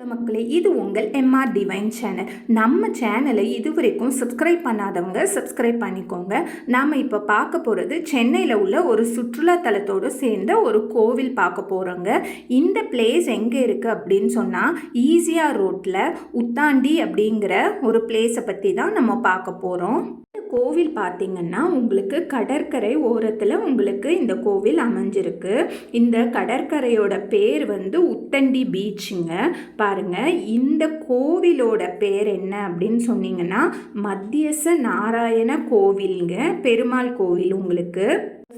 மக்களே, இது உங்கள் எம்ஆர் டிவைன் சேனல். நம்ம சேனலை இதுவரைக்கும் சப்ஸ்கிரைப் பண்ணாதவங்க சப்ஸ்கிரைப் பண்ணிக்கோங்க. நாம் இப்போ பார்க்க போகிறது சென்னையில் உள்ள ஒரு சுற்றுலா தலத்தோடு சேர்ந்த ஒரு கோவில் பார்க்க போகிறோங்க. இந்த பிளேஸ் எங்கே இருக்குது அப்படின்னு சொன்னால் ஈசிஆர் ரோட்டில் உத்தாண்டி அப்படிங்கிற ஒரு பிளேஸை பற்றி தான் நம்ம பார்க்க போகிறோம். கோவில் பார்த்திங்கன்னா உங்களுக்கு கடற்கரை ஓரத்தில் உங்களுக்கு இந்த கோவில் அமைஞ்சிருக்கு. இந்த கடற்கரையோட பேர் வந்து உத்தண்டி பீச்சுங்க. பாருங்க, இந்த கோவிலோட பேர் என்ன அப்படின்னு சொன்னீங்கன்னா மத்தியச நாராயண கோவிலுங்க. பெருமாள் கோவில். உங்களுக்கு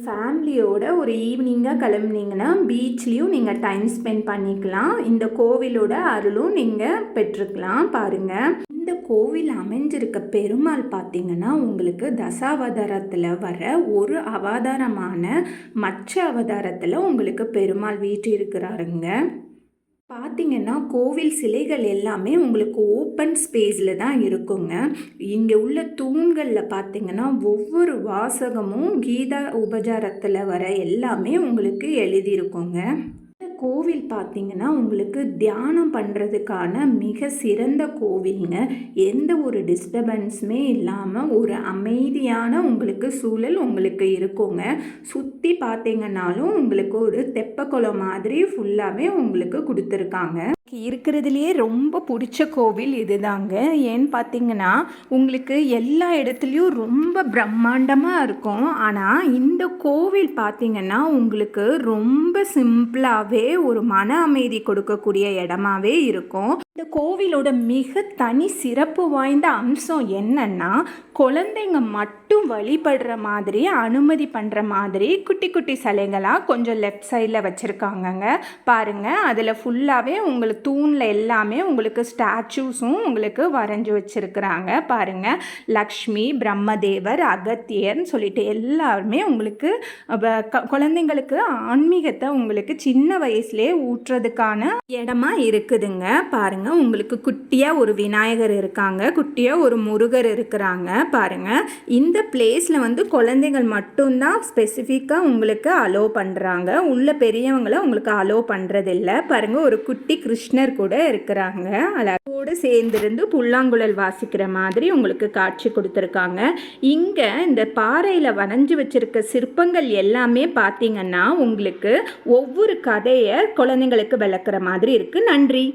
ஃபேமிலியோட ஒரு ஈவினிங்காக கிளம்புனீங்கன்னா பீச்லேயும் நீங்கள் டைம் ஸ்பெண்ட் பண்ணிக்கலாம். இந்த கோவிலோட அருளும் நீங்கள் பெற்றுக்கலாம். பாருங்கள், இந்த கோவில் அமைஞ்சிருக்க பெருமாள் பார்த்தீங்கன்னா உங்களுக்கு தசாவதாரத்தில் வர ஒரு அவதாரமான மச்ச அவதாரத்தில் உங்களுக்கு பெருமாள் வீற்றிருக்கிறாருங்க. பார்த்திங்கன்னா கோவில் சிலைகள் எல்லாமே உங்களுக்கு ஓப்பன் ஸ்பேஸில் தான் இருக்குங்க. இங்கே உள்ள தூண்களில் பார்த்திங்கன்னா ஒவ்வொரு வாசகமும் கீதா உபச்சாரத்தில் வர எல்லாமே உங்களுக்கு எழுதியிருக்குங்க. இந்த கோவில் பார்த்திங்கன்னா உங்களுக்கு தியானம் பண்ணுறதுக்கான மிக சிறந்த கோவிலுங்க. எந்த ஒரு டிஸ்டர்பன்ஸுமே இல்லாமல் ஒரு அமைதியான உங்களுக்கு சூழல் உங்களுக்கு இருக்குங்க. சுற்றி பார்த்திங்கன்னாலும் உங்களுக்கு ஒரு தெப்பக்குளம் மாதிரி ஃபுல்லாகவே உங்களுக்கு கொடுத்துருக்காங்க. இருக்கிறதுலையே ரொம்ப பிடிச்ச கோவில் இதுதாங்க. ஏன்னு பார்த்தீங்கன்னா உங்களுக்கு எல்லா இடத்துலையும் ரொம்ப பிரம்மாண்டமாக இருக்கும். ஆனால் இந்த கோவில் பார்த்திங்கன்னா உங்களுக்கு ரொம்ப சிம்பிளாகவே ஒரு மன அமைதி கொடுக்கக்கூடிய இடமாவே இருக்கும். இந்த கோவிலோட மிக தனி சிறப்பு வாய்ந்த அம்சம் என்னன்னா, குழந்தைங்க மட்டும் வழிபடுற மாதிரி அனுமதி பண்ணுற மாதிரி குட்டி குட்டி சிலைகளாக கொஞ்சம் லெஃப்ட் சைடில் வச்சுருக்காங்கங்க. பாருங்கள், அதில் ஃபுல்லாகவே உங்களுக்கு தூணில் எல்லாமே உங்களுக்கு ஸ்டாச்சூஸும் உங்களுக்கு வரைஞ்சி வச்சுருக்குறாங்க. பாருங்கள், லக்ஷ்மி, பிரம்மதேவர், அகத்தியர்னு சொல்லிட்டு எல்லாருமே உங்களுக்கு குழந்தைங்களுக்கு ஆன்மீகத்தை உங்களுக்கு சின்ன வயசுலேயே ஊற்றுறதுக்கான இடமா இருக்குதுங்க. பாருங்கள், உங்களுக்கு குட்டியாக ஒரு விநாயகர் இருக்காங்க, குட்டியாக ஒரு முருகர் இருக்கிறாங்க. பாருங்கள், இந்த பிளேஸில் வந்து குழந்தைகள் மட்டும்தான் ஸ்பெசிஃபிக்காக உங்களுக்கு அலோவ் பண்ணுறாங்க. உள்ள பெரியவங்களை உங்களுக்கு அலோவ் பண்ணுறதில்ல. பாருங்கள், ஒரு குட்டி கிருஷ்ணர் கூட இருக்கிறாங்க. அதோடு சேர்ந்திருந்து புல்லாங்குழல் வாசிக்கிற மாதிரி உங்களுக்கு காட்சி கொடுத்துருக்காங்க. இங்கே இந்த பாறையில் வரைஞ்சி வச்சிருக்க சிற்பங்கள் எல்லாமே பார்த்தீங்கன்னா உங்களுக்கு ஒவ்வொரு கதையை குழந்தைங்களுக்கு விளக்குற மாதிரி இருக்குது. நன்றி.